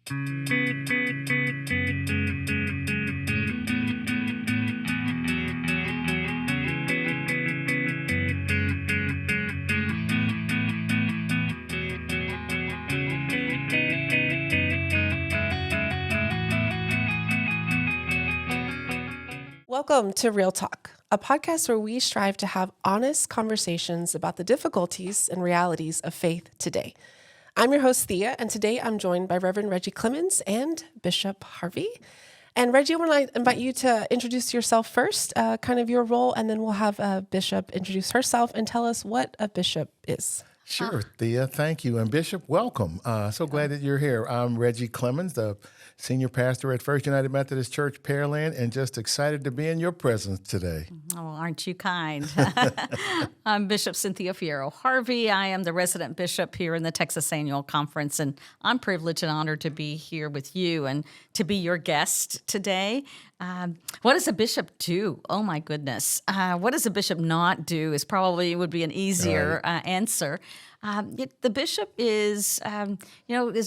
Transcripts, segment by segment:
Welcome to Real Talk, a podcast where we strive to have honest conversations about the difficulties and realities of faith today. I'm your host, Thea, and today I'm joined by Reverend Reggie Clemons and Bishop Harvey. And Reggie, I want to invite you to introduce yourself first, kind of your role, and then we'll have Bishop introduce herself and tell us what a bishop is. Sure, Thea. Thank you. And Bishop, welcome. So glad that you're here. I'm Reggie Clemons, the senior pastor at First United Methodist Church, Pearland, and just excited to be in your presence today. Oh, aren't you kind? I'm Bishop Cynthia Fierro Harvey. I am the resident bishop here in the Texas Annual Conference, and I'm privileged and honored to be here with you and to be your guest today. What does a bishop do? Oh, my goodness. What does a bishop not do is probably would be an easier answer. The bishop is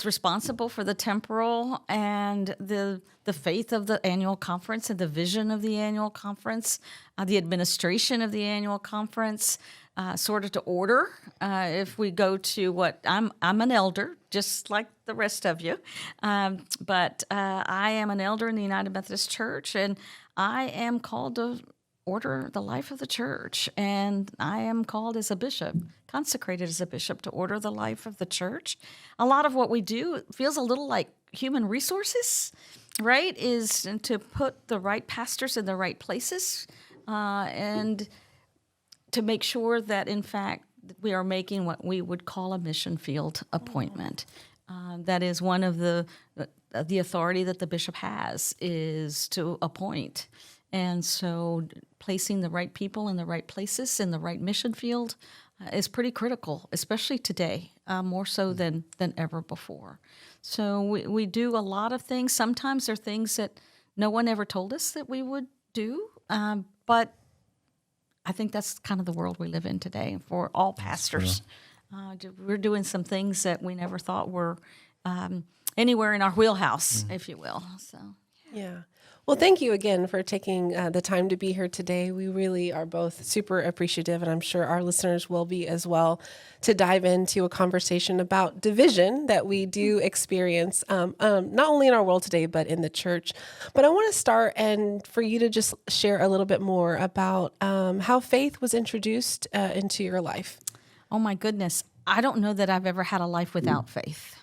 responsible for the temporal and the faith of the annual conference and the vision of the annual conference, the administration of the annual conference, sort of to order. If we go to what I'm an elder, just like the rest of you, but I am an elder in the United Methodist Church, and I am called to order the life of the church, and I am called as a bishop, consecrated as a bishop, to order the life of the church. A lot of what we do feels a little like human resources, right? Is to put the right pastors in the right places, and to make sure that, in fact, we are making what we would call a mission field appointment. That is one of the authority that the bishop has, is to appoint. And so placing the right people in the right places in the right mission field is pretty critical, especially today, more so than ever before. So we do a lot of things. Sometimes there are things that no one ever told us that we would do, but I think that's kind of the world we live in today for all pastors. We're doing some things that we never thought were anywhere in our wheelhouse, if you will. So, yeah. Well, thank you again for taking the time to be here today. We really are both super appreciative, and I'm sure our listeners will be as well, to dive into a conversation about division that we do experience, not only in our world today, but in the church. But I want to start and for you to just share a little bit more about how faith was introduced into your life. Oh, my goodness. I don't know that I've ever had a life without faith.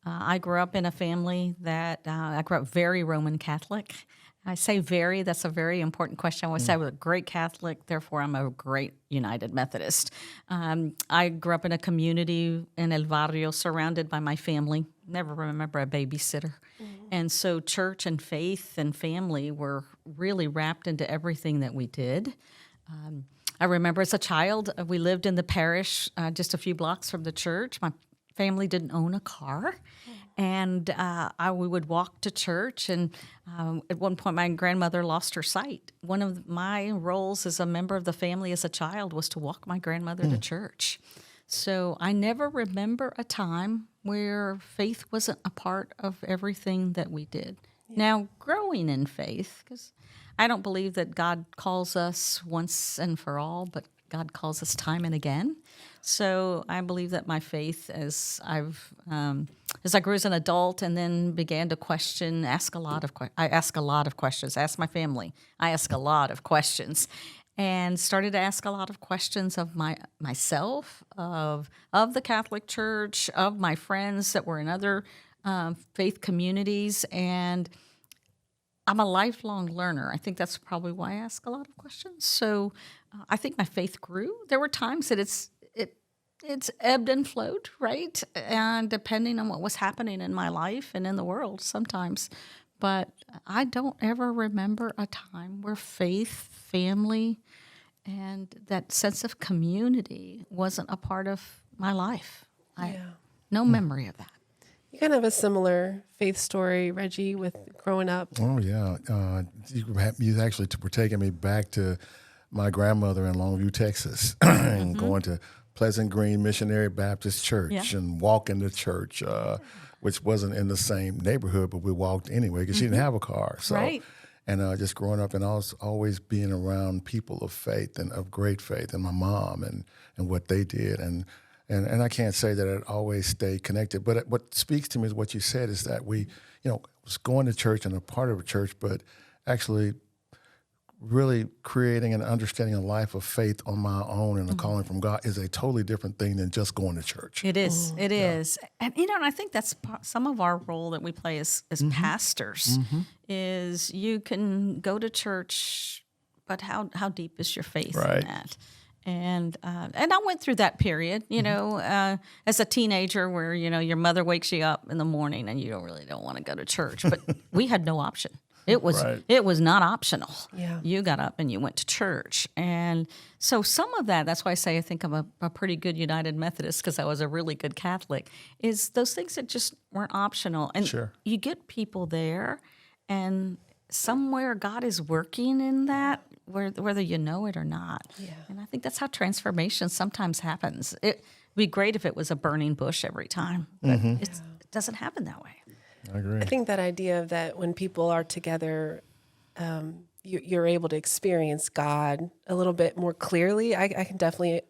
I grew up in a family that, I grew up very Roman Catholic. I say very, that's a very important question. I always say I was a great Catholic, therefore I'm a great United Methodist. I grew up in a community in El Barrio surrounded by my family. Never remember a babysitter. And so church and faith and family were really wrapped into everything that we did. I remember as a child, we lived in the parish just a few blocks from the church. My family didn't own a car, and we would walk to church, and at one point my grandmother lost her sight. One of my roles as a member of the family as a child was to walk my grandmother to church. So I never remember a time where faith wasn't a part of everything that we did. Now, growing in faith, because I don't believe that God calls us once and for all, but God calls us time and again. So I believe that my faith, as I grew as an adult and then began to question, I ask a lot of questions. Ask my family. I ask a lot of questions, and started to ask a lot of questions of myself, of the Catholic Church, of my friends that were in other faith communities, and I'm a lifelong learner. I think that's probably why I ask a lot of questions. So I think my faith grew. There were times that it's ebbed and flowed, right? And depending on what was happening in my life and in the world sometimes. But I don't ever remember a time where faith, family, and that sense of community wasn't a part of my life. No memory of that. You kind of have a similar faith story, Reggie, with growing up. Oh, yeah. You actually were taking me back to my grandmother in Longview, Texas, and going to Pleasant Green Missionary Baptist Church and walking to church. which wasn't in the same neighborhood, but we walked anyway because she didn't have a car. So, Right. and just growing up and always being around people of faith and of great faith, and my mom and what they did, and I can't say that it always stayed connected, but what speaks to me is what you said is that we, was going to church and a part of a church, but actually really creating and understanding a life of faith on my own and a calling from God is a totally different thing than just going to church. It is. It is. And, and I think that's some of our role that we play as pastors is you can go to church, but how deep is your faith Right. in that? And I went through that period, as a teenager where, your mother wakes you up in the morning and you don't want to go to church. But we had no option. It was Right. it was not optional. Yeah. You got up and you went to church. And so some of that's why I say I think I'm a pretty good United Methodist because I was a really good Catholic, is those things that just weren't optional. And Sure. you get people there and somewhere God is working in that, whether you know it or not. Yeah. And I think that's how transformation sometimes happens. It'd be great if it was a burning bush every time, but it doesn't happen that way. I agree. I think that idea of that when people are together, you're able to experience God a little bit more clearly. I can definitely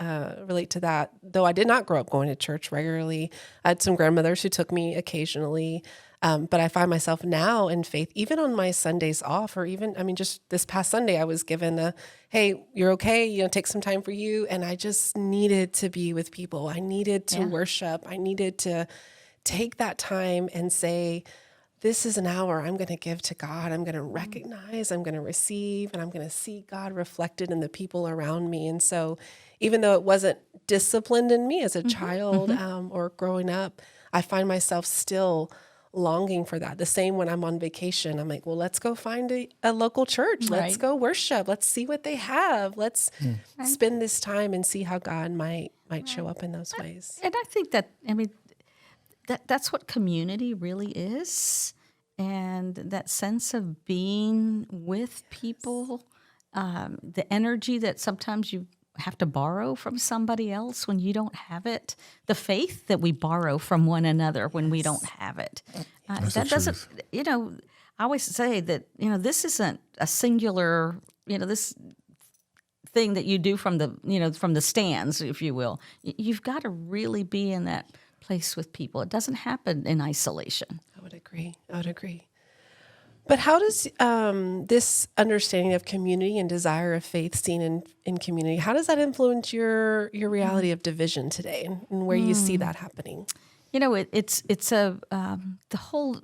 relate to that. Though I did not grow up going to church regularly, I had some grandmothers who took me occasionally. But I find myself now in faith, even on my Sundays off, or even, just this past Sunday, I was given hey, you're okay, take some time for you. And I just needed to be with people. I needed to worship. I needed to take that time and say, this is an hour I'm going to give to God. I'm going to recognize, I'm going to receive, and I'm going to see God reflected in the people around me. And so even though it wasn't disciplined in me as a child or growing up, I find myself still longing for that. The same when I'm on vacation. I'm like, well, let's go find a local church. Let's Right. go worship. Let's see what they have. Let's spend this time and see how God might show up in those ways. And I think that's what community really is, and that sense of being with people, the energy that sometimes you have to borrow from somebody else when you don't have it, the faith that we borrow from one another when we don't have it. That doesn't, I always say that, this isn't a singular, this thing that you do from the stands, if you will. You've got to really be in that place with people. It doesn't happen in isolation. I would agree. But how does this understanding of community and desire of faith seen in community, how does that influence your reality of division today and where you see that happening? It's the whole,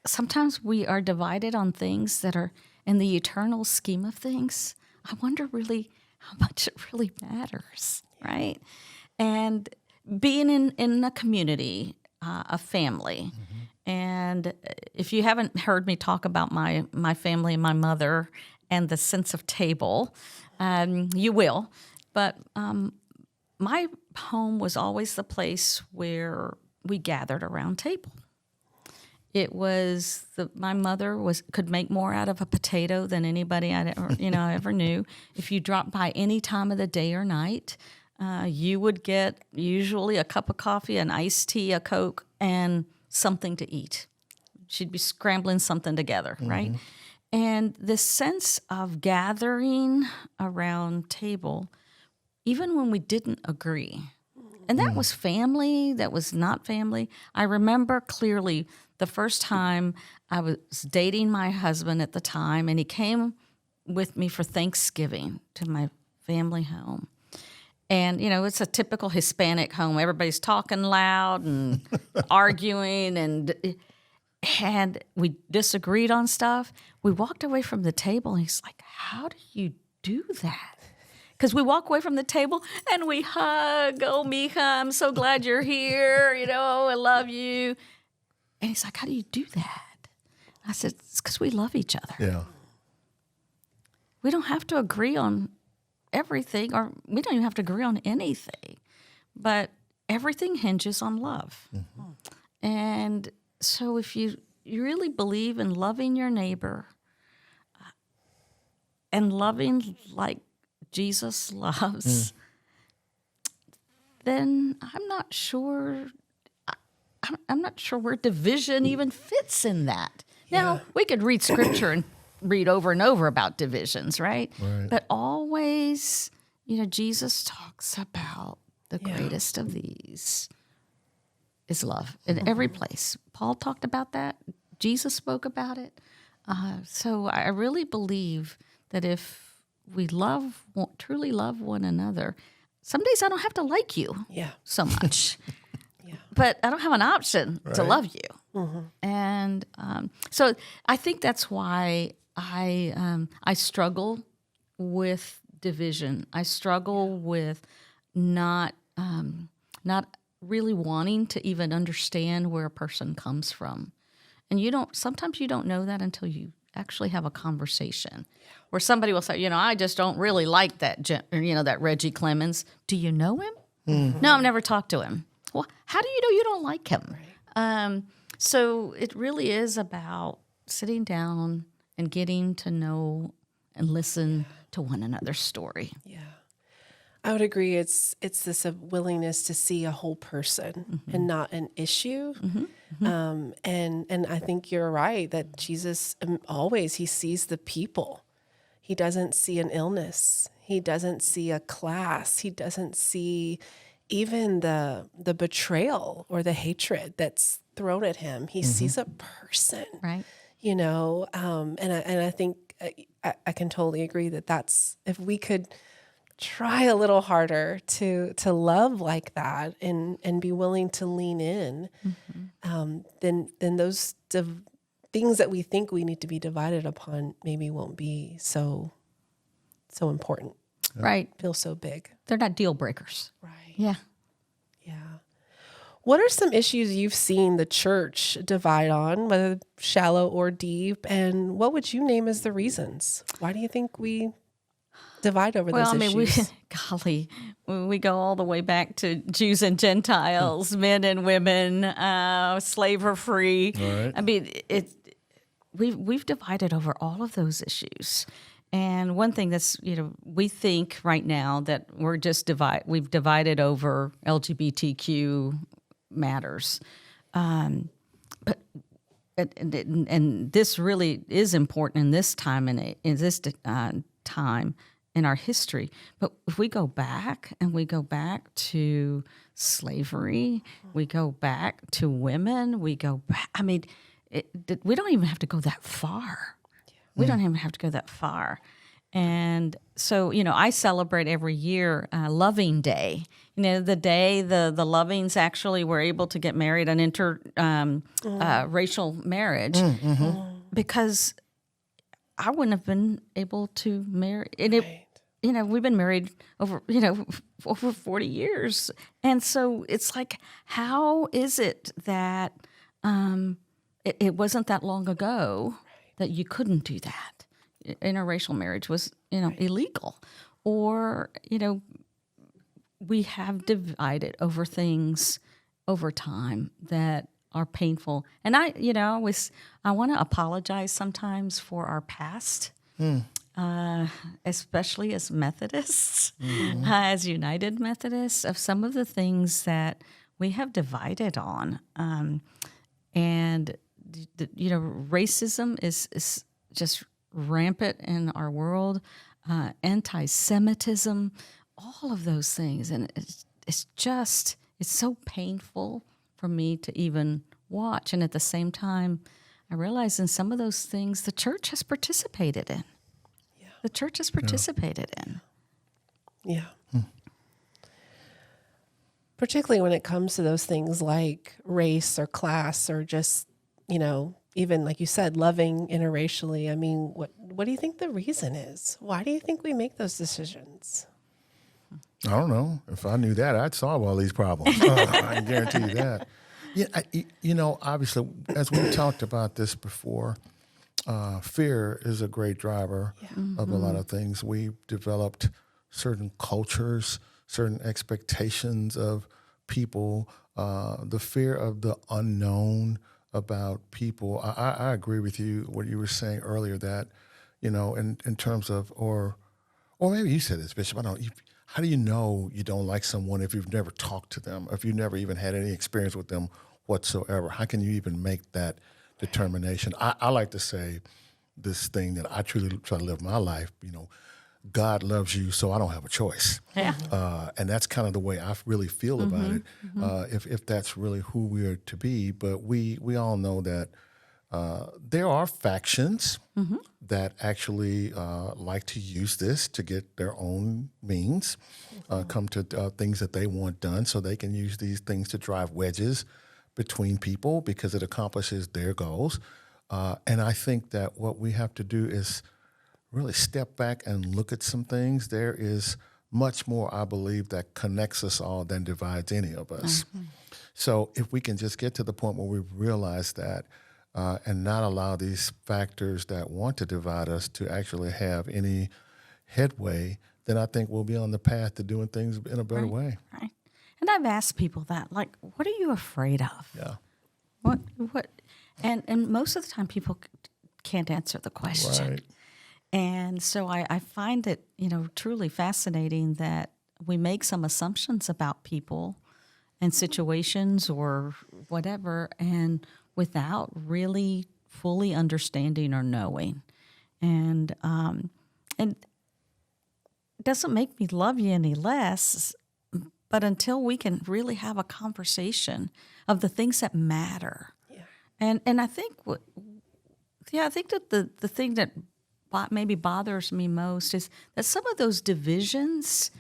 sometimes we are divided on things that are in the eternal scheme of things. I wonder really how much it really matters, right? And being in a community, a family, and if you haven't heard me talk about my family and my mother and the sense of table, you will. But my home was always the place where we gathered around table. It was my mother could make more out of a potato than anybody I ever knew. If you dropped by any time of the day or night, you would get usually a cup of coffee, an iced tea, a Coke, and something to eat. She'd be scrambling something together, right? And this sense of gathering around table, even when we didn't agree. And that was family, that was not family. I remember clearly the first time I was dating my husband at the time, and he came with me for Thanksgiving to my family home. And, it's a typical Hispanic home. Everybody's talking loud and arguing, and we disagreed on stuff. We walked away from the table, and he's like, how do you do that? Because we walk away from the table, and we hug. Oh, mija, I'm so glad you're here. I love you. And he's like, how do you do that? I said, it's because we love each other. Yeah. We don't have to agree on everything, or we don't even have to agree on anything, but everything hinges on love. And so if you really believe in loving your neighbor and loving like Jesus loves, then I'm not sure I'm not sure where division even fits in that. Now, we could read scripture and read over and over about divisions, right? But always, Jesus talks about the greatest of these is love in every place. Paul talked about that. Jesus spoke about it. So I really believe that if we truly love one another, some days I don't have to like you so much. But I don't have an option to love you. And so I think that's why I struggle with division. I struggle with not really wanting to even understand where a person comes from. And sometimes you don't know that until you actually have a conversation where somebody will say, I just don't really like that Reggie Clemons. Do you know him? No, I've never talked to him. Well, how do you know you don't like him? So it really is about sitting down and getting to know and listen to one another's story. Yeah. I would agree. It's this willingness to see a whole person and not an issue. And I think you're right that Jesus he sees the people. He doesn't see an illness. He doesn't see a class. He doesn't see even the betrayal or the hatred that's thrown at him. He sees a person, right? And I think I can totally agree that's if we could try a little harder to love like that and be willing to lean in, then those things that we think we need to be divided upon maybe won't be so important. Right. Feel so big. They're not deal breakers. Right. Yeah. Yeah. What are some issues you've seen the church divide on, whether shallow or deep, and what would you name as the reasons? Why do you think we divide over those issues? We go all the way back to Jews and Gentiles, men and women, slave or free. Right. I mean, we've divided over all of those issues. And one thing that's, we think right now that we've divided over LGBTQ matters. But this really is important in this time in this time in our history. But if we go back to slavery, we go back to women, we go back, we don't even have to go that far. We don't even have to go that far. And so, I celebrate every year Loving Day. The day the Lovings actually were able to get married, an racial marriage, because I wouldn't have been able to marry. And we've been married over 40 years. And so it's like, how is it that it wasn't that long ago that you couldn't do that? Interracial marriage was, illegal. Or, we have divided over things over time that are painful. And I want to apologize sometimes for our past, especially as Methodists, as United Methodists, of some of the things that we have divided on. And racism is just rampant in our world, anti-Semitism, all of those things. And it's so painful for me to even watch. And at the same time, I realize in some of those things the church has participated in. Yeah. The church has participated in. Yeah. Particularly when it comes to those things like race or class or just, even like you said, loving interracially. What do you think the reason is? Why do you think we make those decisions? I don't know. If I knew that, I'd solve all these problems. I can guarantee you that. Yeah, obviously, as we talked about this before, fear is a great driver of a lot of things. We've developed certain cultures, certain expectations of people, the fear of the unknown about people. I agree with you, what you were saying earlier, that, in terms of, or maybe you said this, Bishop, I don't know. How do you know you don't like someone if you've never talked to them, if you've never even had any experience with them whatsoever? How can you even make that determination? I like to say this thing that I truly try to live my life, God loves you, so I don't have a choice. Yeah. And that's kind of the way I really feel about it, if that's really who we are to be. But we all know that there are factions that actually like to use this to get their own means, come to things that they want done, so they can use these things to drive wedges between people because it accomplishes their goals. And I think that what we have to do is really step back and look at some things. There is much more, I believe, that connects us all than divides any of us. So if we can just get to the point where we realize that and not allow these factors that want to divide us to actually have any headway, then I think we'll be on the path to doing things in a better way. Right. And I've asked people that, like, what are you afraid of? Yeah. What, and most of the time people can't answer the question. Right. And so I find it, truly fascinating that we make some assumptions about people and situations or whatever, and without really fully understanding or knowing. And it doesn't make me love you any less, but until we can really have a conversation of the things that matter. Yeah. And I think I think that the thing that maybe bothers me most is that some of those divisions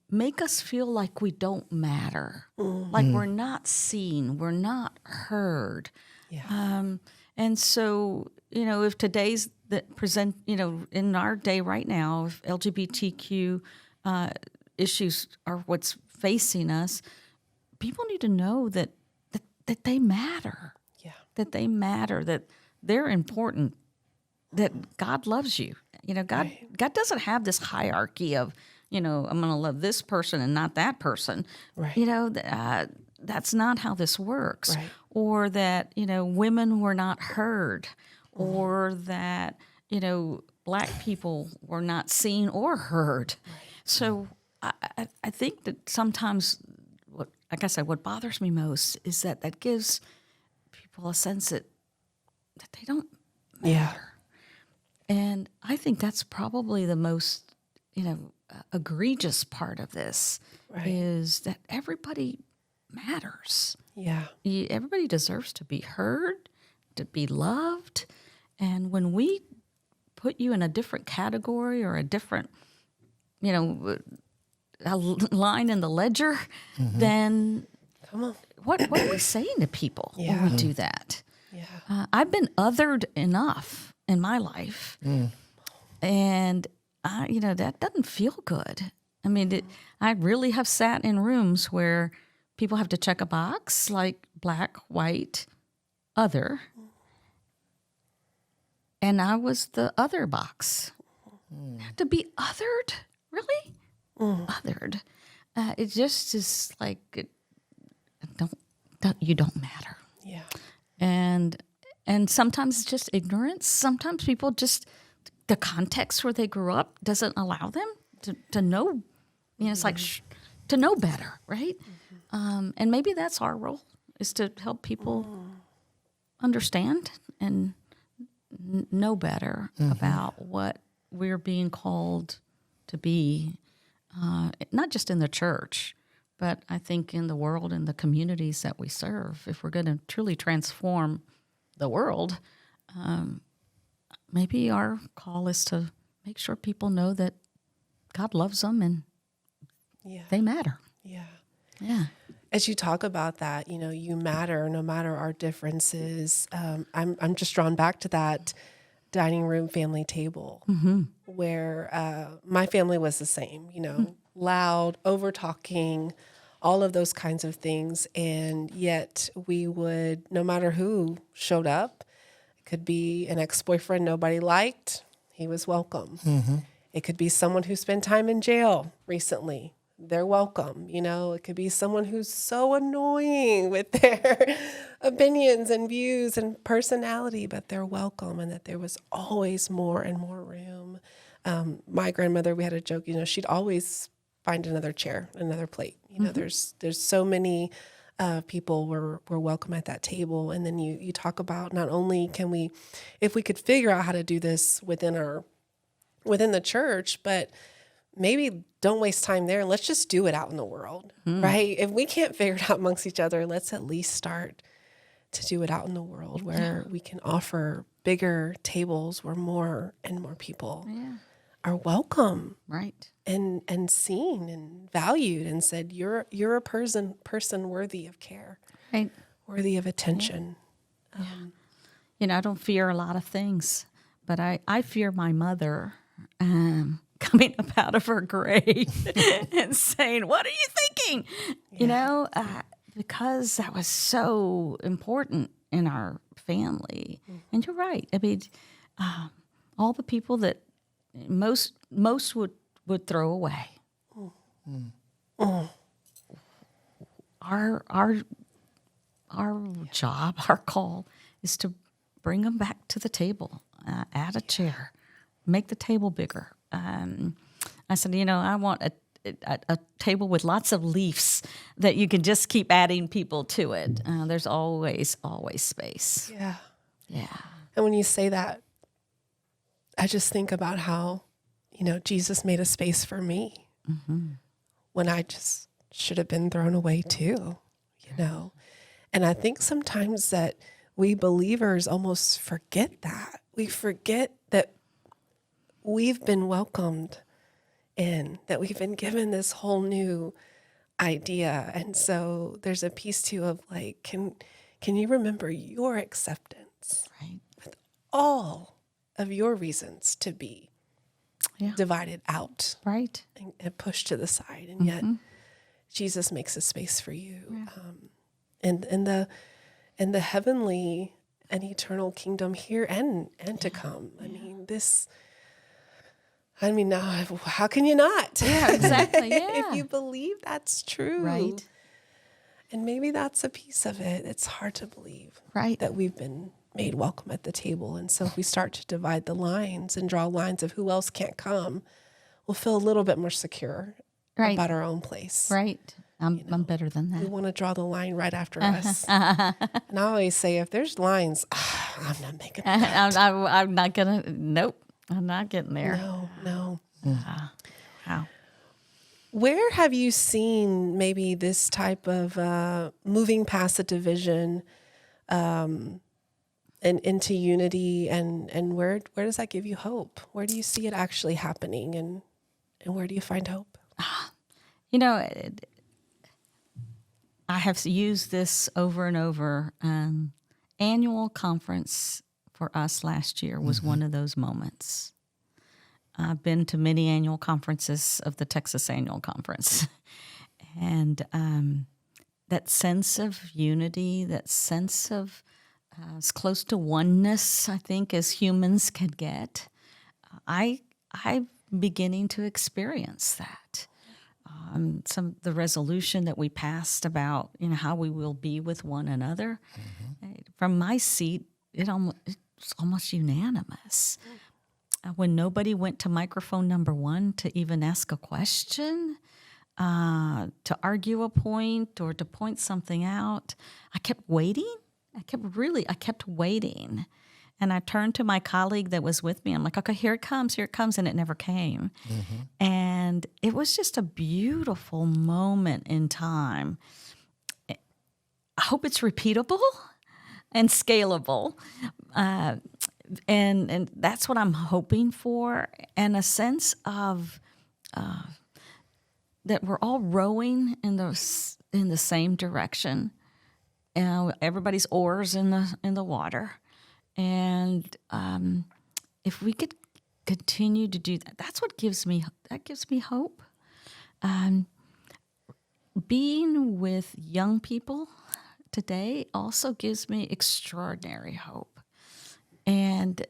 make us feel like we don't matter, like we're not seen, we're not heard. Yeah. And so, if today's in our day right now, if LGBTQ issues are what's facing us, people need to know that they matter. Yeah. That they matter, that they're important, that God loves you. God doesn't have this hierarchy of, I'm going to love this person and not that person. Right. That's not how this works. Right. Or that, women were not heard, or that, Black people were not seen or heard. Right. So I think that sometimes, what bothers me most is that gives people a sense that they don't matter. Yeah. And I think that's probably the most, egregious part of this, right, is that everybody matters. Yeah. Everybody deserves to be heard, to be loved. And when we put you in a different category or a different, a line in the ledger, then come on. What are we saying to people when we do that? Yeah. I've been othered enough in my life, and that doesn't feel good. I mean, I really have sat in rooms where people have to check a box like Black, white, other, and I was the other box. To be othered, really, othered. It just is like you don't matter. Yeah. And sometimes it's just ignorance. Sometimes people just, the context where they grew up doesn't allow them to know. It's like to know better, right? And maybe that's our role, is to help people understand and know better about what we're being called to be, not just in the church, but I think in the world and the communities that we serve. If we're going to truly transform the world, maybe our call is to make sure people know that God loves them and they matter. Yeah. Yeah. As you talk about that, you matter no matter our differences. I'm just drawn back to that dining room family table where my family was the same, loud, over talking, all of those kinds of things. And yet we would, no matter who showed up, it could be an ex-boyfriend nobody liked, he was welcome. It could be someone who spent time in jail recently. They're welcome. It could be someone who's so annoying with their opinions and views and personality, but they're welcome, and that there was always more and more room. My grandmother, we had a joke, she'd always find another chair, another plate. There's so many people were welcome at that table. And then you talk about not only can we, if we could figure out how to do this within the church, but maybe don't waste time there. Let's just do it out in the world, right? If we can't figure it out amongst each other, let's at least start to do it out in the world where we can offer bigger tables where more and more people are welcome, Right. and seen and valued and said, you're a person worthy of care, Right. worthy of attention. You know, I don't fear a lot of things, but I fear my mother coming up out of her grave and saying, "What are you thinking?" You know, because that was so important in our family. And you're right. I mean, all the people that most would throw away. Our job, our call, is to bring them back to the table, add a chair, make the table bigger. I said, you know, I want a table with lots of leaves that you can just keep adding people to it. There's always space. Yeah. Yeah. And when you say that, I just think about how, you know, Jesus made a space for me when I just should have been thrown away too, you know. And I think sometimes that we believers almost forget that. We forget that we've been welcomed in, that we've been given this whole new idea. And so there's a piece too of like, can you remember your acceptance Right. with all of your reasons to be divided out Right. and pushed to the side, and yet Jesus makes a space for you, in the heavenly and eternal kingdom here and to come. I mean, now how can you not? Yeah, exactly. Yeah. If you believe that's true, Right. And maybe that's a piece of it. It's hard to believe Right. that we've been made welcome at the table. And so if we start to divide the lines and draw lines of who else can't come, we'll feel a little bit more secure Right. about our own place. Right. I'm better than We that. want to draw the line right after us. And I always say, if there's lines, I'm not making it. I'm not gonna. Nope. I'm not getting there. No. Wow. Where have you seen maybe this type of moving past the division and into unity, and where does that give you hope? Where do you see it actually happening, and where do you find hope? You know, I have used this over and over. Annual conference for us last year was one of those moments. I've been to many annual conferences of the Texas Annual Conference. And that sense of unity, that sense of as close to oneness, I think, as humans can get, I'm beginning to experience that. Some the resolution that we passed about, you know, how we will be with one another. From my seat, it's almost unanimous. When nobody went to microphone number one to even ask a question, to argue a point or to point something out, I kept waiting. I kept waiting. And I turned to my colleague that was with me. I'm like, okay, here it comes. And it never came. And it was just a beautiful moment in time. I hope it's repeatable and scalable. And that's what I'm hoping for. And a sense of that we're all rowing in the same direction. Everybody's oars in the water. And if we could continue to do that, that's what gives me hope. Being with young people today also gives me extraordinary hope. And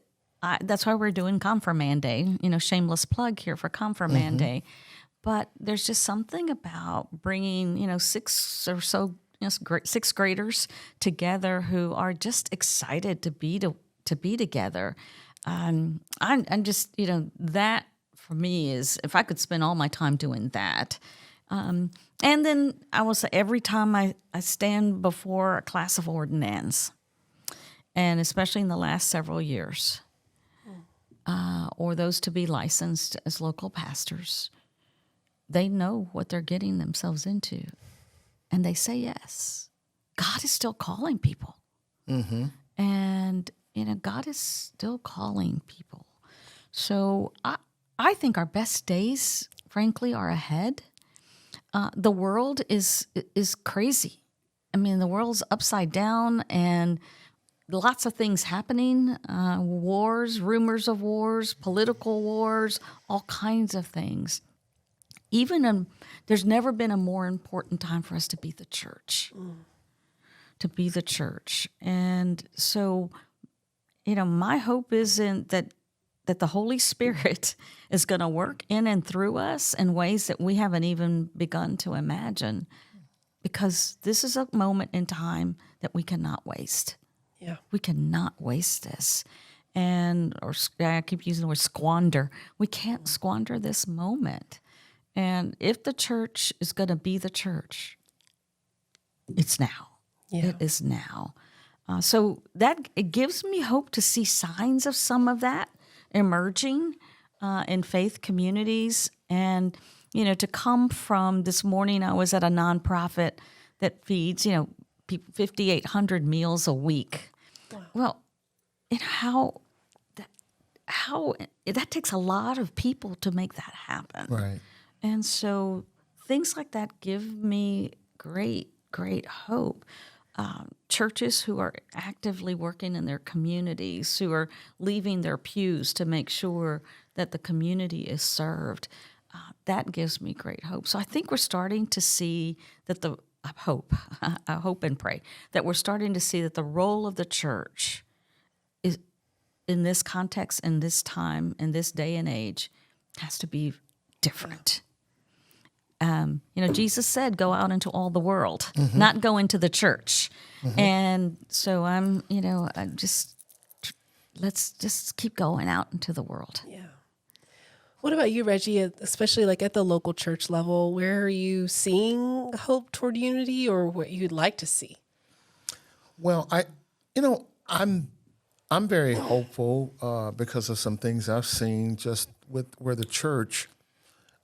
that's why we're doing Confirmand Day, shameless plug here for Confirmand Day. But there's just something about bringing, six or so sixth graders together who are just excited to be together. I'm just, that for me is, if I could spend all my time doing that. And then I will say every time I stand before a class of ordinands, and especially in the last several years, or those to be licensed as local pastors, they know what they're getting themselves into, and they say yes. God is still calling people. And, God is still calling people. So I think our best days, frankly, are ahead. The world is crazy. I mean, the world's upside down, and lots of things happening, wars, rumors of wars, political wars, all kinds of things. There's never been a more important time for us to be the church. To be the church. And so, my hope isn't that the Holy Spirit is going to work in and through us in ways that we haven't even begun to imagine, because this is a moment in time that we cannot waste. Yeah. We cannot waste this. Or I keep using the word squander. We can't squander this moment. And if the church is going to be the church, it's now. Yeah. It is now. So that it gives me hope to see signs of some of that emerging in faith communities. And, to come from this morning, I was at a nonprofit that feeds, people 5,800 meals a week. Wow. Well, how that takes a lot of people to make that happen. Right. And so things like that give me great hope. Churches who are actively working in their communities, who are leaving their pews to make sure that the community is served, that gives me great hope. So I think we're starting to see that I hope and pray that we're starting to see that the role of the church is, in this context, in this time, in this day and age, has to be different. Jesus said, go out into all the world, not go into the church. And so let's just keep going out into the world. Yeah. What about you, Reggie, especially like at the local church level? Where are you seeing hope toward unity, or what you'd like to see? Well, I'm very hopeful because of some things I've seen just with where the church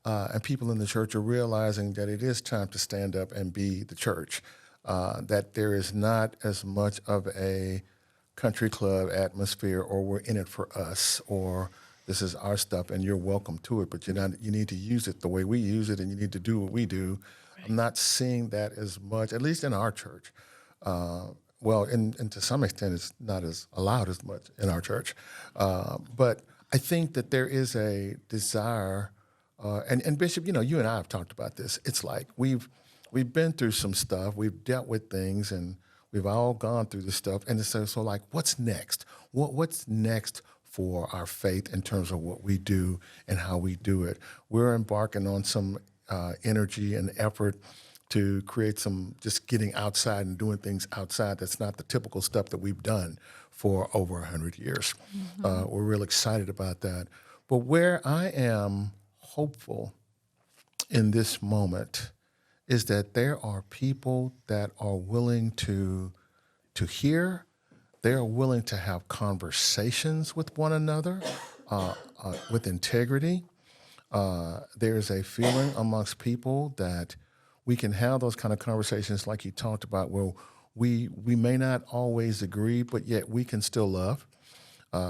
and people in the church are realizing that it is time to stand up and be the church, that there is not as much of a country club atmosphere, or we're in it for us, or this is our stuff and you're welcome to it, but you need to use it the way we use it, and you need to do what we do. Right. I'm not seeing that as much, at least in our church. And to some extent, it's not as allowed as much in our church. But I think that there is a desire. And Bishop, you and I have talked about this. It's like we've been through some stuff. We've dealt with things, and we've all gone through this stuff. And it's so like, what's next? What's next for our faith in terms of what we do and how we do it? We're embarking on some energy and effort to create some just getting outside and doing things outside. That's not the typical stuff that we've done for over 100 years. We're real excited about that. But where I am hopeful in this moment is that there are people that are willing to hear. They are willing to have conversations with one another with integrity. There's a feeling amongst people that we can have those kind of conversations like you talked about, where we may not always agree, but yet we can still love.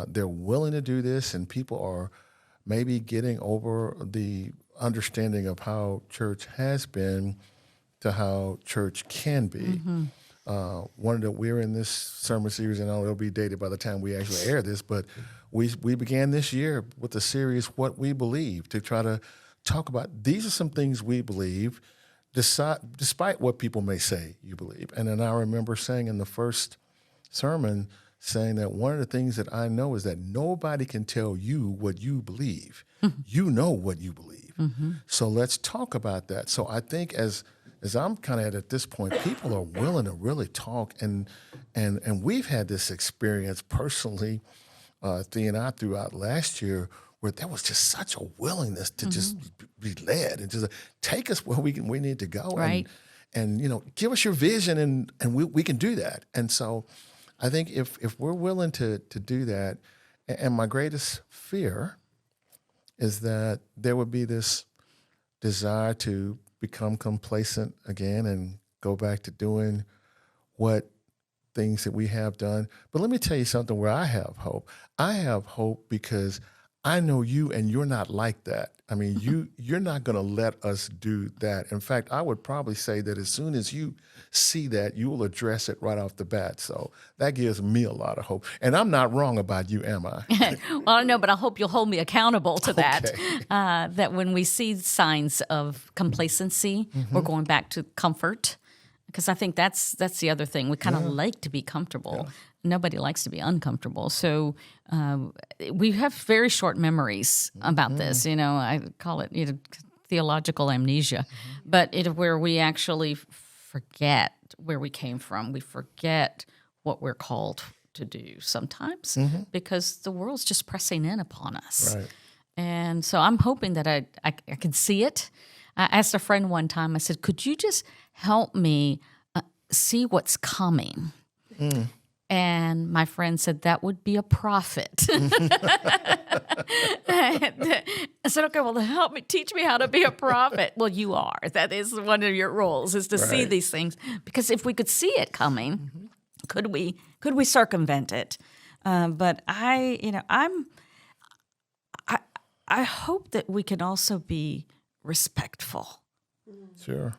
They're willing to do this, and people are maybe getting over the understanding of how church has been to how church can be. We're in this sermon series, and it'll be dated by the time we actually air this, but we began this year with a series, What We Believe, to try to talk about these are some things we believe, despite what people may say you believe. And then I remember saying in the first sermon, saying that one of the things that I know is that nobody can tell you what you believe. You know what you believe. So let's talk about that. So I think as I'm kind of at this point, people are willing to really talk, and we've had this experience personally, Thea and I, throughout last year, where there was just such a willingness to just be led and just take us where we need to go. Right. And give us your vision and we can do that. And so I think if we're willing to do that, and my greatest fear is that there would be this desire to become complacent again and go back to doing what things that we have done. But let me tell you something where I have hope. I have hope because I know you and you're not like that. I mean, you're not going to let us do that. In fact, I would probably say that as soon as you see that, you will address it right off the bat. So that gives me a lot of hope. And I'm not wrong about you, am I? Well, I don't know, but I hope you'll hold me accountable to that. Okay. That when we see signs of complacency, we're going back to comfort. Because I think that's the other thing. We kind of like to be comfortable. Nobody likes to be uncomfortable. So we have very short memories about this. I call it theological amnesia, but where we actually forget where we came from. We forget what we're called to do sometimes because the world's just pressing in upon us. Right. And so I'm hoping that I can see it. I asked a friend one time, I said, could you just help me see what's coming? And my friend said, that would be a prophet. I said, okay, well, teach me how to be a prophet. Well, you are. That is one of your roles, is to see these things. Because if we could see it coming, could we circumvent it? But I hope that we can also be respectful. Sure.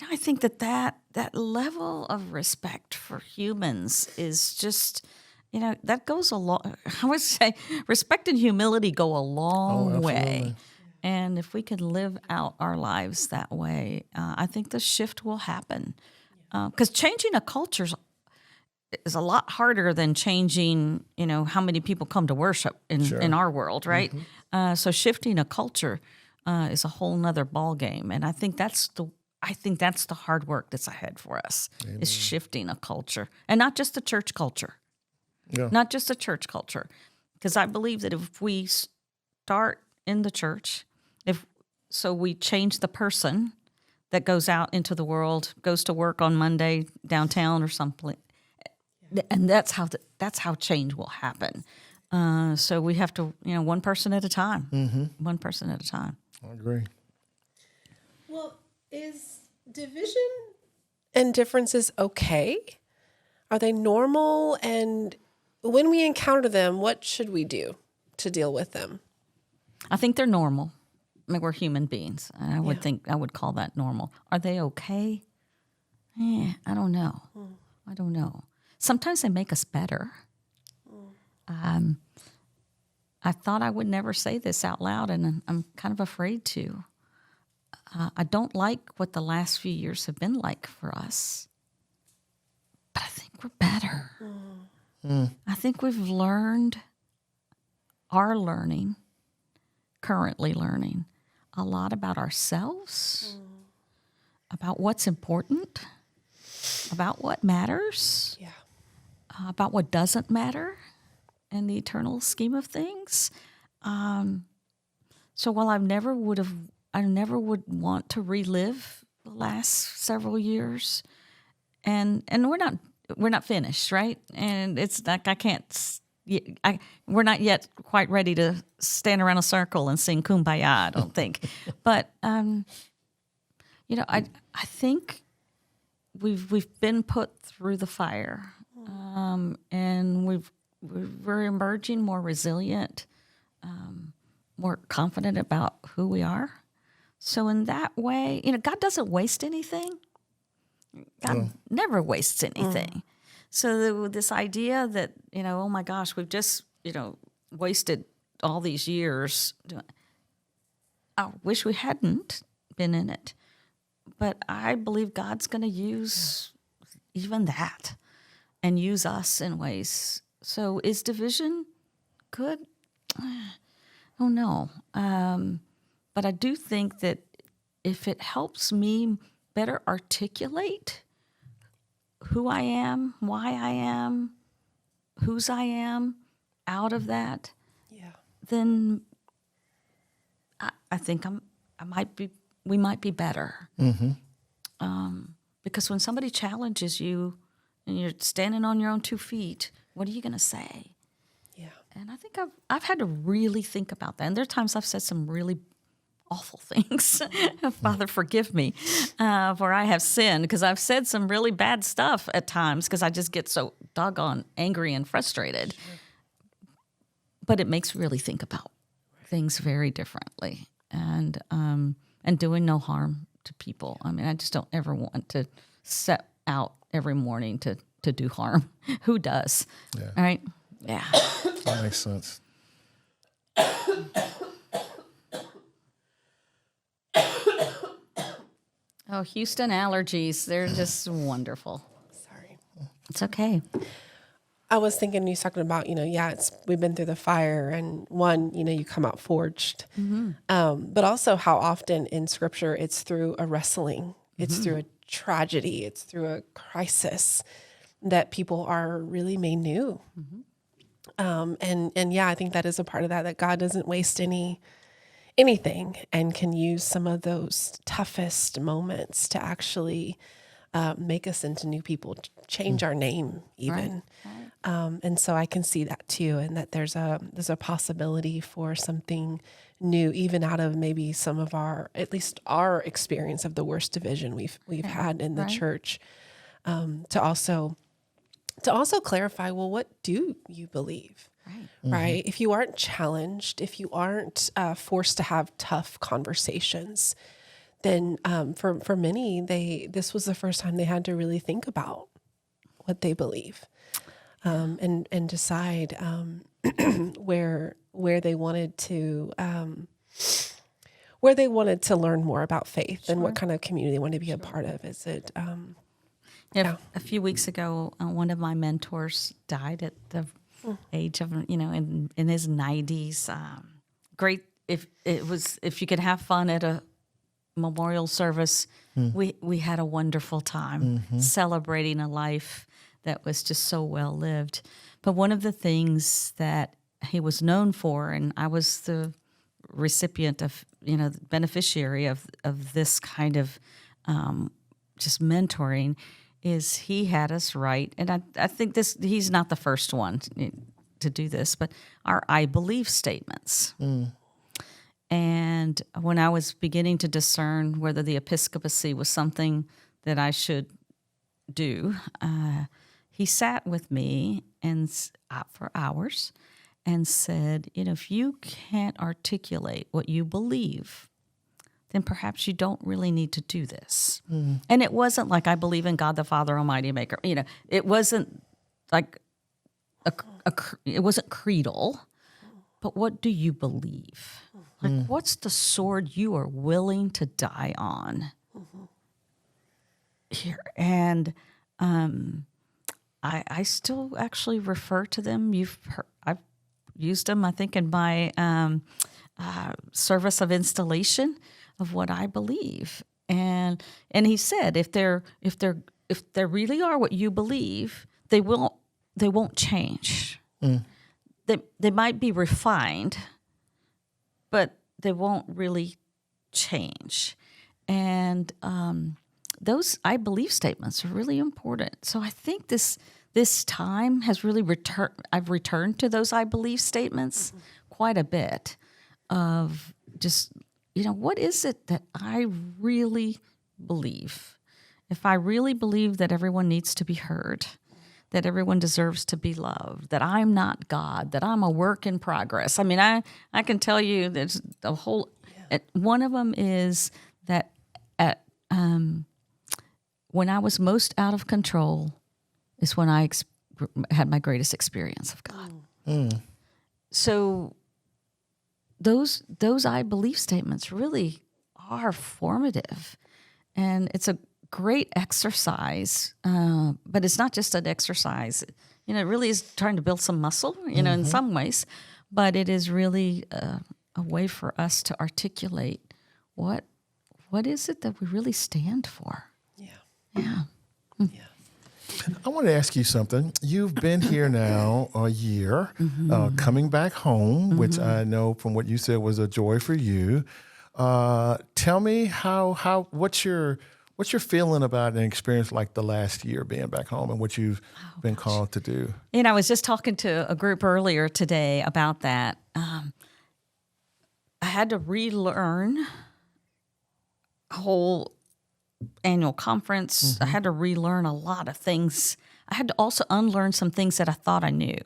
I think that level of respect for humans is just, that goes a long. I would say respect and humility go a long way. And if we can live out our lives that way, I think the shift will happen. Because changing a culture is a lot harder than changing, how many people come to worship in our world, right? So shifting a culture is a whole nother ball game, and I think that's the hard work that's ahead for us. Amen. Is shifting a culture, and not just the church culture. Not just the church culture, because I believe that if we start in the church, so we change the person that goes out into the world, goes to work on Monday downtown or something, and that's how change will happen. So we have to, one person at a time. One person at a time. I agree. Well, is division and differences okay? Are they normal? And when we encounter them, what should we do to deal with them? I think they're normal. I mean, we're human beings. I would call that normal. Are they okay? I don't know. I don't know. Sometimes they make us better. I thought I would never say this out loud, and I'm kind of afraid to. I don't like what the last few years have been like for us, but I think we're better. I think we've currently learning, a lot about ourselves, about what's important, about what matters, about what doesn't matter in the eternal scheme of things. So while I never would want to relive the last several years, and we're not finished, right? And it's like we're not yet quite ready to stand around a circle and sing Kumbaya, I don't think. But I think we've been put through the fire, and we're emerging more resilient, more confident about who we are. So in that way, God doesn't waste anything. God never wastes anything. So this idea that, oh my gosh, we've just, wasted all these years. I wish we hadn't been in it. But I believe God's going to use even that and use us in ways. So is division good? I don't know. But I do think that if it helps me better articulate who I am, why I am, whose I am, out of that, then I think we might be better. Because when somebody challenges you and you're standing on your own 2 feet, what are you going to say? Yeah. And I think I've had to really think about that. And there are times I've said some really awful things. Father, forgive me, for I have sinned, because I've said some really bad stuff at times because I just get so doggone angry and frustrated. Sure. But it makes me really think about things very differently, and doing no harm to people. I mean, I just don't ever want to set out every morning to do harm. Who does? Yeah. All right? Yeah. That makes sense. Oh, Houston allergies. They're just wonderful. Sorry. It's okay. I was thinking you talking about, we've been through the fire, and one, you come out forged. But also how often in Scripture it's through a wrestling, it's through a tragedy, it's through a crisis that people are really made new. And I think that is a part of that God doesn't waste anything, and can use some of those toughest moments to actually make us into new people, change our name even. Right. And so I can see that too, and that there's a possibility for something new, even out of maybe some of at least our experience of the worst division we've had in the church, to also clarify, well, what do you believe? Right? If you aren't challenged, if you aren't forced to have tough conversations, then for many, this was the first time they had to really think about what they believe, and decide where they wanted to learn more about faith, and what kind of community they wanted to be a part of. Is it? A few weeks ago, one of my mentors died at the age of, in his 90s. Great if you could have fun at a memorial service. We had a wonderful time celebrating a life that was just so well lived. But one of the things that he was known for, and I was the recipient of, the beneficiary of this kind of just mentoring, is he had us write, and I think he's not the first one to do this, but our I believe statements. And when I was beginning to discern whether the episcopacy was something that I should do, he sat with me and for hours and said, if you can't articulate what you believe, then perhaps you don't really need to do this. And it wasn't like, I believe in God the Father Almighty Maker. It wasn't like it wasn't creedal. But what do you believe? Like, what's the sword you are willing to die on? Here, and I still actually refer to them. I've used them, I think, in my service of installation of what I believe. And he said, if they really are what you believe, they won't change. They might be refined, but they won't really change. And those I believe statements are really important. So I think this time has really I've returned to those I believe statements quite a bit, of just, what is it that I really believe? If I really believe that everyone needs to be heard, that everyone deserves to be loved, that I'm not God, that I'm a work in progress. I mean, I can tell you there's a whole, one of them is that when I was most out of control is when I had my greatest experience of God. So those I believe statements really are formative, and it's a great exercise, but it's not just an exercise. It really is trying to build some muscle, in some ways, but it is really a way for us to articulate what is it that we really stand for. Yeah. I want to ask you something. You've been here now a year, coming back home, which I know from what you said was a joy for you. Tell me what's your feeling about an experience like the last year being back home and what you've been called to do? I was just talking to a group earlier today about that. I had to relearn a whole annual conference. I had to relearn a lot of things. I had to also unlearn some things that I thought I knew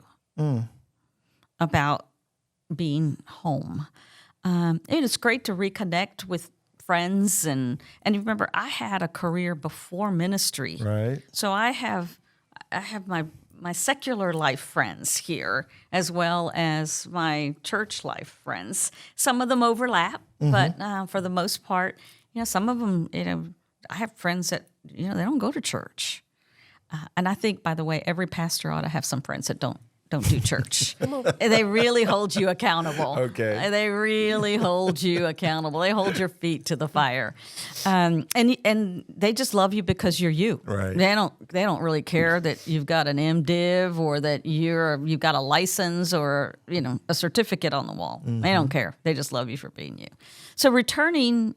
about being home. It is great to reconnect with friends and remember, I had a career before ministry, Right. so I have my secular life friends here as well as my church life friends. Some of them overlap, but for the most part, some of them, I have friends that they don't go to church, and I think, by the way, every pastor ought to have some friends that don't do church. They really hold you accountable. Okay. They really hold you accountable. They hold your feet to the fire, and they just love you because you're you. Right. They don't really care that you've got an MDiv or that you've got a license or a certificate on the wall. They don't care. They just love you for being you. So returning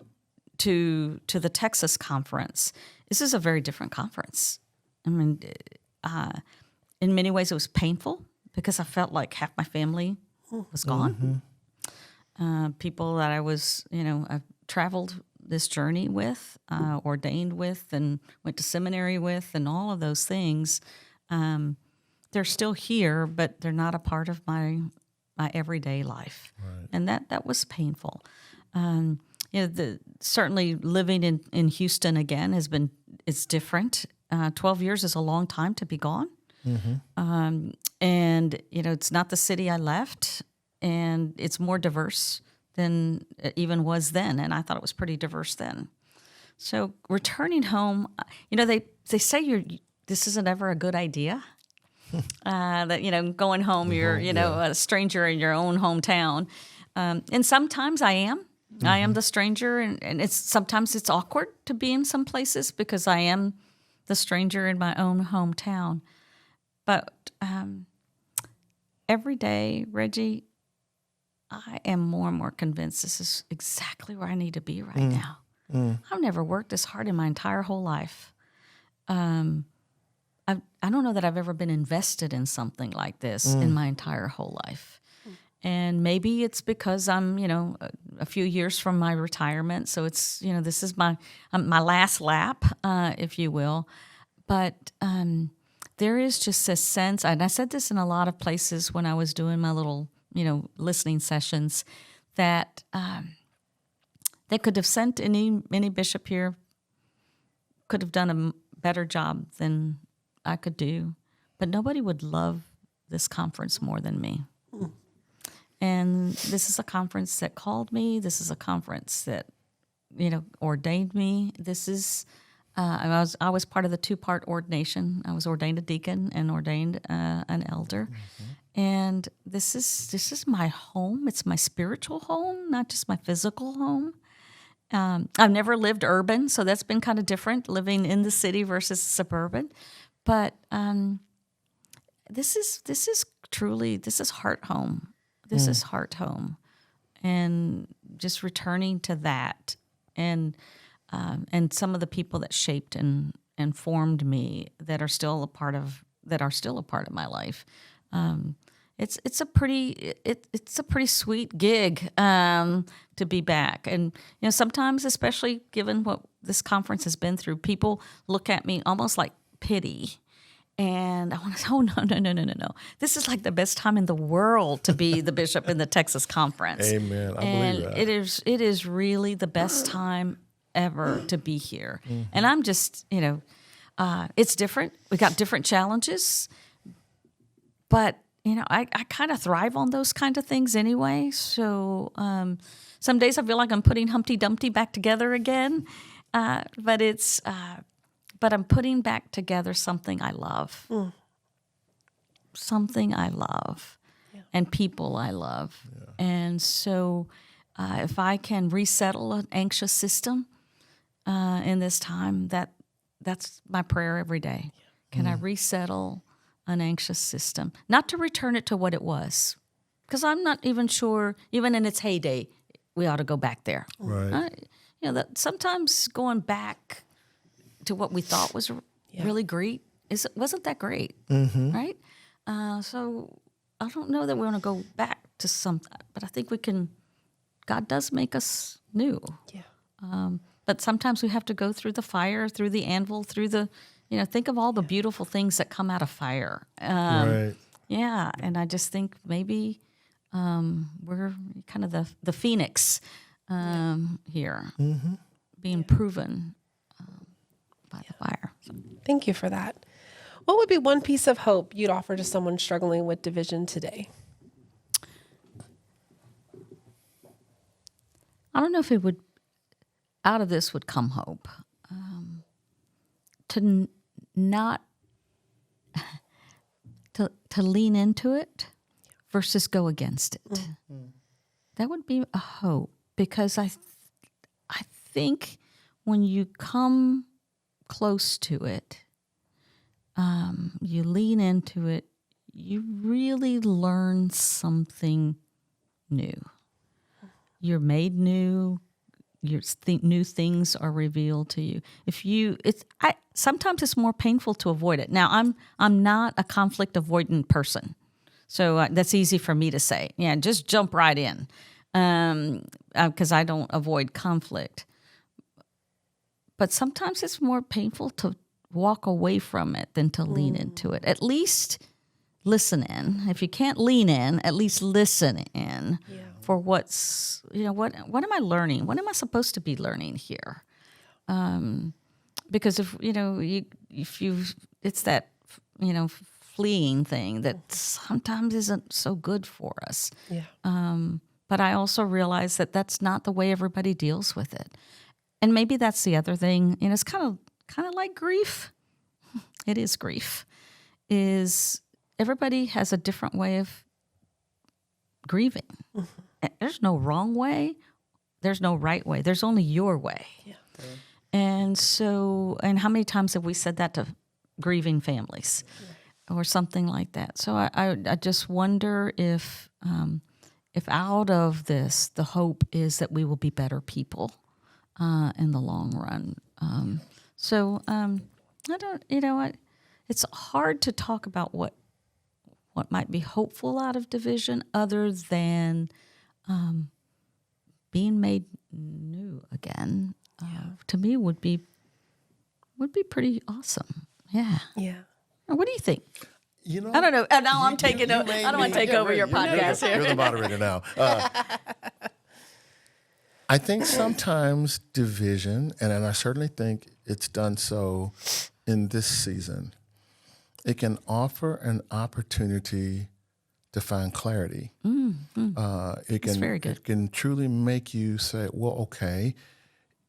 to the Texas conference, this is a very different conference. I mean, in many ways, it was painful because I felt like half my family was gone. People that I was, I've traveled this journey with, ordained with, and went to seminary with, and all of those things. They're still here, but they're not a part of my everyday life, and that was painful. Certainly living in Houston again it's different. 12 years is a long time to be gone. And it's not the city I left, and it's more diverse than it even was then, and I thought it was pretty diverse then. So returning home, they say this isn't ever a good idea. That going home, you're a stranger in your own hometown, and sometimes I am. I am the stranger, and sometimes it's awkward to be in some places because I am the stranger in my own hometown. But every day, Reggie, I am more and more convinced this is exactly where I need to be right now. I've never worked this hard in my entire whole life. I don't know that I've ever been invested in something like this in my entire whole life. And maybe it's because I'm, a few years from my retirement. So it's, this is my last lap, if you will. But there is just a sense, and I said this in a lot of places when I was doing my little, listening sessions, that they could have sent any bishop here, could have done a better job than I could do, but nobody would love this conference more than me. And this is a conference that called me. This is a conference that, ordained me. This is, I was part of the 2-part ordination. I was ordained a deacon and ordained an elder. And this is my home. It's my spiritual home, not just my physical home. I've never lived urban, so that's been kind of different, living in the city versus suburban. But this is truly heart home. This is heart home, and just returning to that, and some of the people that shaped and formed me that are still a part of my life. It's a pretty sweet gig to be back, and sometimes, especially given what this conference has been through, people look at me almost like pity. And I want to say, oh, no. This is like the best time in the world to be the bishop in the Texas conference. Amen. I believe that. It is really the best time ever to be here. And I'm just, it's different. We got different challenges. But, I kind of thrive on those kind of things anyway. So some days I feel like I'm putting Humpty Dumpty back together again. But I'm putting back together something I love. Something I love. Yeah. And people I love. Yeah. And so if I can resettle an anxious system in this time, that's my prayer every day. Can I resettle an anxious system? Not to return it to what it was. Because I'm not even sure, even in its heyday, we ought to go back there. Right. That sometimes going back to what we thought was really great wasn't that great, right? So I don't know that we want to go back to something, but I think we can. God does make us new. Yeah. But sometimes we have to go through the fire, through the anvil, through the, think of all the beautiful things that come out of fire. Right. Yeah, and I just think maybe we're kind of the phoenix here, being proven by the fire. So. Thank you for that. What would be one piece of hope you'd offer to someone struggling with division today? I don't know if out of this would come hope. Not to lean into it versus go against it. Mm-hmm. That would be a hope, because I think when you come close to it, you lean into it, you really learn something new. You're made new. New things are revealed to you. Sometimes it's more painful to avoid it. Now, I'm not a conflict avoidant person, so that's easy for me to say. Yeah, just jump right in, because I don't avoid conflict. But sometimes it's more painful to walk away from it than to lean into it. At least listen in. If you can't lean in, at least listen in. Yeah. For what's, what am I learning? What am I supposed to be learning here? Because if it's that, fleeing thing that sometimes isn't so good for us. Yeah. But I also realize that that's not the way everybody deals with it. And maybe that's the other thing. It's kind of like grief. It is grief. Is everybody has a different way of grieving. Mm-hmm. There's no wrong way. There's no right way. There's only your way. Yeah. And and how many times have we said that to grieving families or something like that? So I just wonder if out of this, the hope is that we will be better people in the long run. I don't, it's hard to talk about what might be hopeful out of division other than being made new again. To me would be pretty awesome. Yeah. Yeah. What do you think? I don't know. And now I'm taking over. I don't want to take over your podcast here. You're the moderator now. I think sometimes division, and I certainly think it's done so in this season, it can offer an opportunity to find clarity. That's very good. It can truly make you say, well, okay,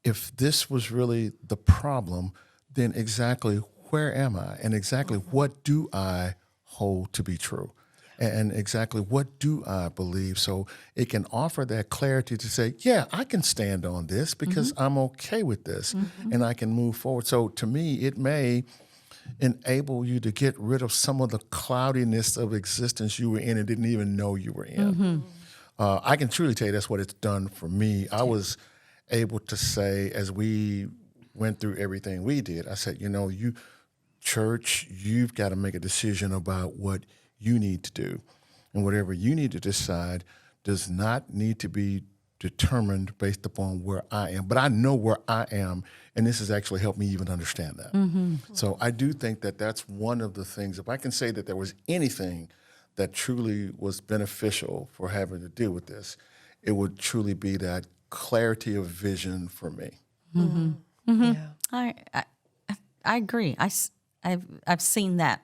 if this was really the problem, then exactly where am I? And exactly what do I hold to be true? And exactly what do I believe? So it can offer that clarity to say, yeah, I can stand on this because I'm okay with this and I can move forward. So to me, it may enable you to get rid of some of the cloudiness of existence you were in and didn't even know you were in. I can truly tell you that's what it's done for me. I was able to say, as we went through everything we did, I said, church, you've got to make a decision about what you need to do. And whatever you need to decide does not need to be determined based upon where I am. But I know where I am, and this has actually helped me even understand that. So I do think that that's one of the things. If I can say that there was anything that truly was beneficial for having to deal with this, it would truly be that clarity of vision for me. Yeah. I agree. I've seen that.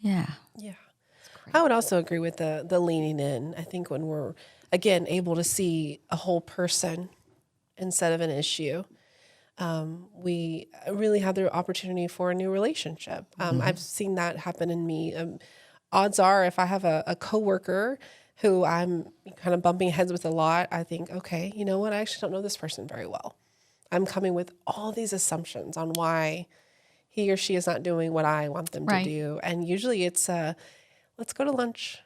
Yeah. Yeah. I would also agree with the leaning in. I think when we're, again, able to see a whole person instead of an issue, we really have the opportunity for a new relationship. I've seen that happen in me. Odds are, if I have a coworker who I'm kind of bumping heads with a lot, I think, okay, you know what? I actually don't know this person very well. I'm coming with all these assumptions on why he or she is not doing what I want them to do. And usually it's, let's go to lunch.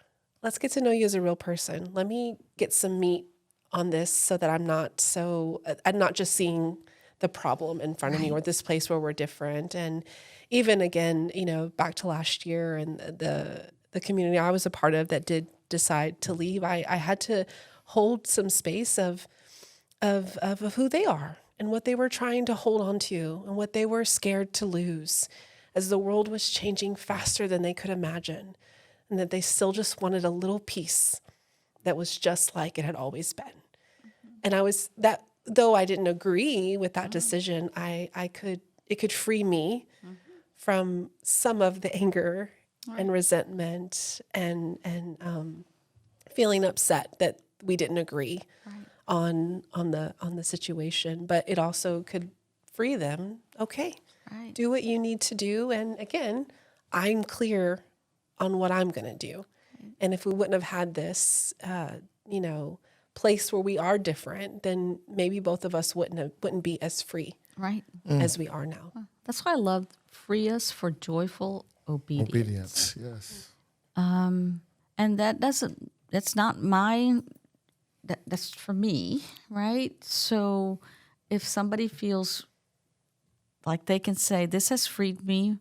Let's get to know you as a real person. Let me get some meat on this so that I'm not just seeing the problem in front of me or this place where we're different. And even again, back to last year and the community I was a part of that did decide to leave, I had to hold some space of who they are and what they were trying to hold on to and what they were scared to lose as the world was changing faster than they could imagine, and that they still just wanted a little piece that was just like it had always been. And though I didn't agree with that decision, it could free me from some of the anger and resentment and feeling upset that we didn't agree on the situation. But it also could free them. Okay, do what you need to do. And again, I'm clear on what I'm going to do. And if we wouldn't have had this, place where we are different, then maybe both of us wouldn't be as free as we are now. That's why I love free us for joyful obedience. Obedience, yes. And that's not that's for me, right? So if somebody feels like they can say, this has freed me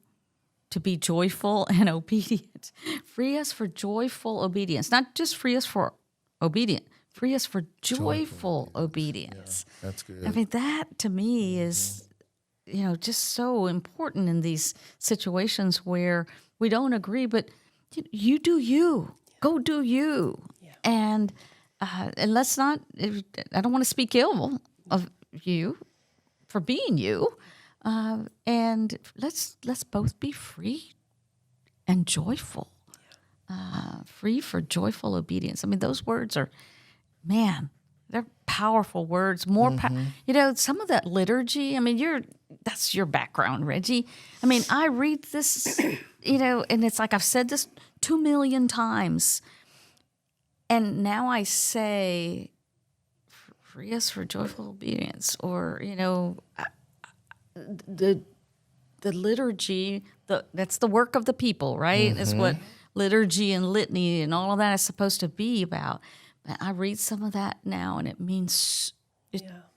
to be joyful and obedient. Free us for joyful obedience. Not just free us for obedient. Free us for joyful obedience. Yeah, that's good. I mean, that to me is, just so important in these situations where we don't agree, but you do you. Go do you. Yeah. And let's not, I don't want to speak ill of you for being you. And let's both be free and joyful. Free for joyful obedience. I mean, those words are, man, they're powerful words. More, some of that liturgy. I mean, that's your background, Reggie. I mean, I read this, and it's like I've said this 2 million times, and now I say, free us for joyful obedience, or the liturgy. That's the work of the people, right? That's what liturgy and litany and all of that is supposed to be about. But I read some of that now, and it means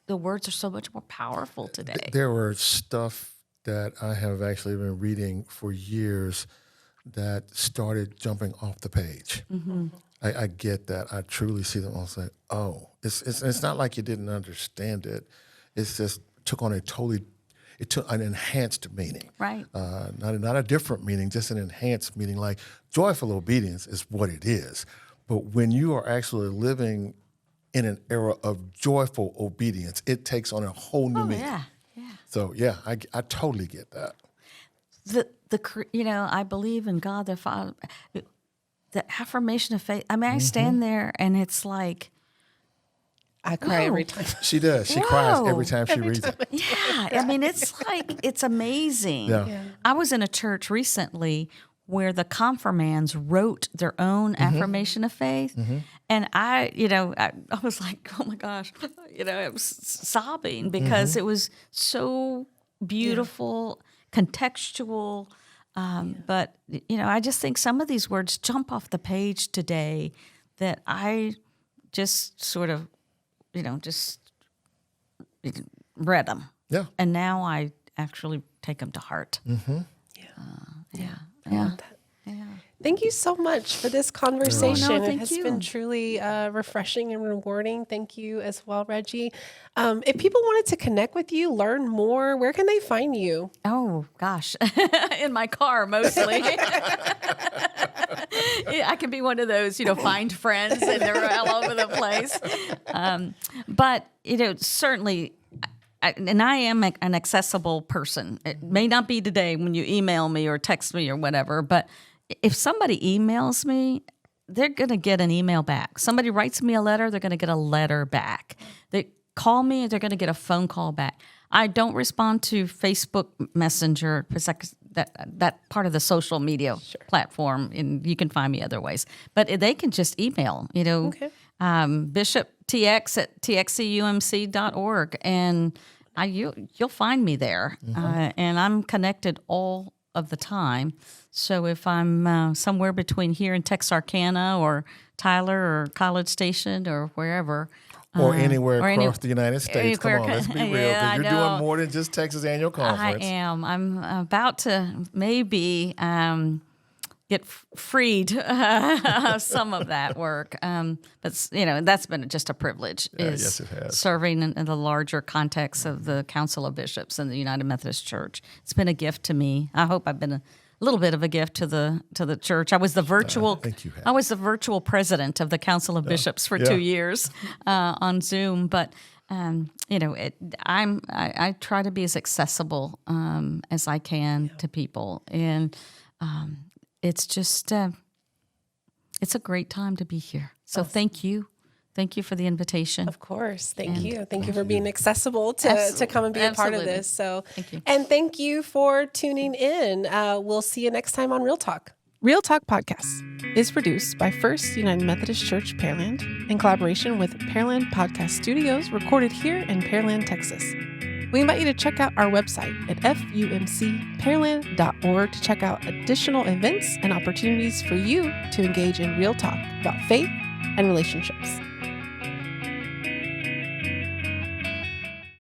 the words are so much more powerful today. There were stuff that I have actually been reading for years that started jumping off the page. Mm-hmm. I get that. I truly see them all say, oh, it's not like you didn't understand it. It's just took on it took an enhanced meaning. Right. Not a different meaning, just an enhanced meaning. Like joyful obedience is what it is. But when you are actually living in an era of joyful obedience, it takes on a whole new meaning. Yeah. So I totally get that. I believe in God the Father. The affirmation of faith. I mean, I stand there and it's like, I cry every time. She does. She cries every time she reads it. Yeah. I mean, it's like, it's amazing. Yeah. I was in a church recently where the confirmands wrote their own affirmation of faith. And I was like, oh my gosh, I was sobbing because it was so beautiful, contextual. But, I just think some of these words jump off the page today that I just sort of, just read them. Yeah. And now I actually take them to heart. Mm-hmm. Yeah. Thank you so much for this conversation. Oh, no, it has been truly refreshing and rewarding. Thank you as well, Reggie. If people wanted to connect with you, learn more, where can they find you? Oh, gosh. In my car, mostly. I can be one of those, find friends, and they're all over the place. But, certainly... And I am an accessible person. It may not be today when you email me or text me or whatever, but if somebody emails me, they're going to get an email back. Somebody writes me a letter, they're going to get a letter back. They call me, they're going to get a phone call back. I don't respond to Facebook Messenger, that part of the social media platform, and you can find me other ways. But they can just email, bishoptx@txcumc.org, and you'll find me there. And I'm connected all of the time. So if I'm somewhere between here and Texarkana or Tyler or College Station or wherever, Or anywhere or across the United States. Come on, let's be real. Yeah, I Because you're know. doing more than just Texas Annual Conference. I am. I'm about to maybe get freed of some of that work. But that's been just a privilege. Yes, it has. Serving in the larger context of the Council of Bishops and the United Methodist Church. It's been a gift to me. I hope I've been a little bit of a gift to the church. I was the virtual. think you have. I was the virtual president of the Council of Bishops for 2 years on Zoom, but. I try to be as accessible as I can to people, and it's just it's a great time to be here. So thank you for the invitation. Of course. Thank you. Thank you for being accessible to come and be a part of Absolutely. this. So, Thank you. And thank you for tuning in. We'll see you next time on Real Talk. Real Talk Podcast is produced by First United Methodist Church Pearland in collaboration with Pearland Podcast Studios, recorded here in Pearland, Texas. We invite you to check out our website at fumcpearland.org to check out additional events and opportunities for you to engage in real talk about faith and relationships.